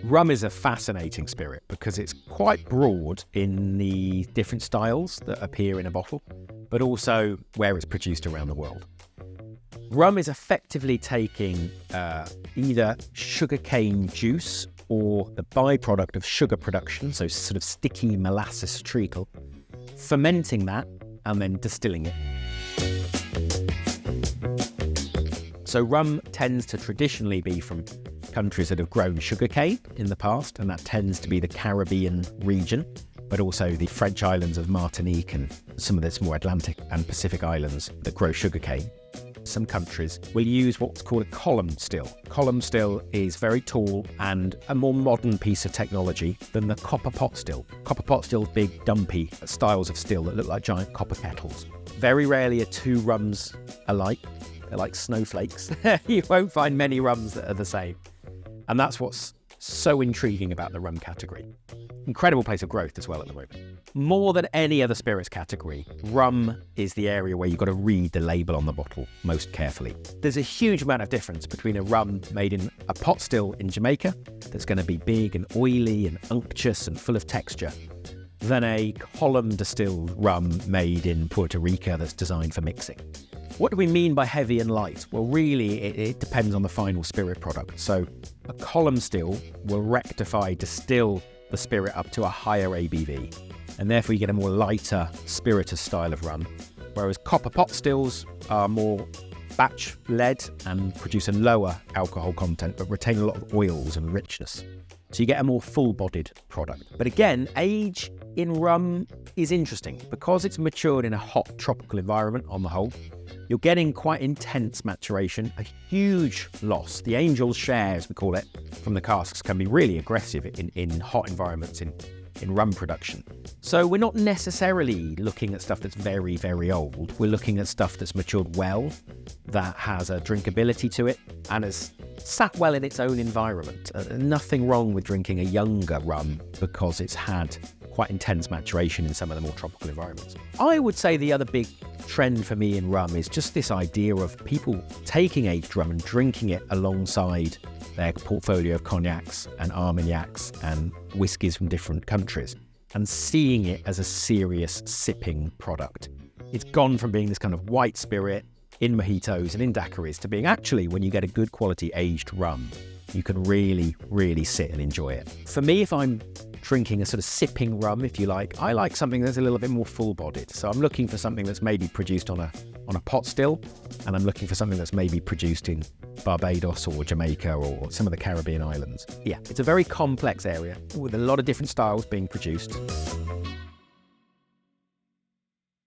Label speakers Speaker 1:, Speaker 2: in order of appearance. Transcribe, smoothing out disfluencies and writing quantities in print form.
Speaker 1: Rum is a fascinating spirit because it's quite broad in the different styles that appear in a bottle, but also where it's produced around the world. Rum is effectively taking either sugarcane juice or the byproduct of sugar production, so sort of sticky molasses treacle, fermenting that and then distilling it. So rum tends to traditionally be from countries that have grown sugarcane in the past, and that tends to be the Caribbean region, but also the French islands of Martinique and some of the more Atlantic and Pacific islands that grow sugarcane. Some countries will use what's called a column still. Column still is very tall and a more modern piece of technology than the copper pot still. Copper pot still, big, dumpy styles of still that look like giant copper kettles. Very rarely are two rums alike. They're like snowflakes. You won't find many rums that are the same. And that's what's so intriguing about the rum category. Incredible place of growth as well at the moment. More than any other spirits category, rum is the area where you've got to read the label on the bottle most carefully. There's a huge amount of difference between a rum made in a pot still in Jamaica that's going to be big and oily and unctuous and full of texture than a column distilled rum made in Puerto Rico that's designed for mixing. What do we mean by heavy and light? Well, really, it depends on the final spirit product. So a column still will distill the spirit up to a higher ABV, and therefore you get a more lighter spirituous style of rum, whereas copper pot stills are more batch-led and produce a lower alcohol content but retain a lot of oils and richness. So you get a more full-bodied product. But again, age in rum is interesting because it's matured in a hot tropical environment on the whole. You're getting quite intense maturation, a huge loss. The angel's share, as we call it, from the casks can be really aggressive in hot environments in rum production. So we're not necessarily looking at stuff that's very, very old. We're looking at stuff that's matured well, that has a drinkability to it, and has sat well in its own environment. Nothing wrong with drinking a younger rum because it's had quite intense maturation in some of the more tropical environments. I would say the other big trend for me in rum is just this idea of people taking aged rum and drinking it alongside their portfolio of cognacs and armagnacs and whiskies from different countries and seeing it as a serious sipping product. It's gone from being this kind of white spirit in mojitos and in daiquiris to being actually, when you get a good quality aged rum, you can really, really sit and enjoy it. For me, if I'm drinking a sort of sipping rum, if you like, I like something that's a little bit more full-bodied. So I'm looking for something that's maybe produced on a pot still, and I'm looking for something that's maybe produced in Barbados or Jamaica or some of the Caribbean islands. Yeah, it's a very complex area with a lot of different styles being produced.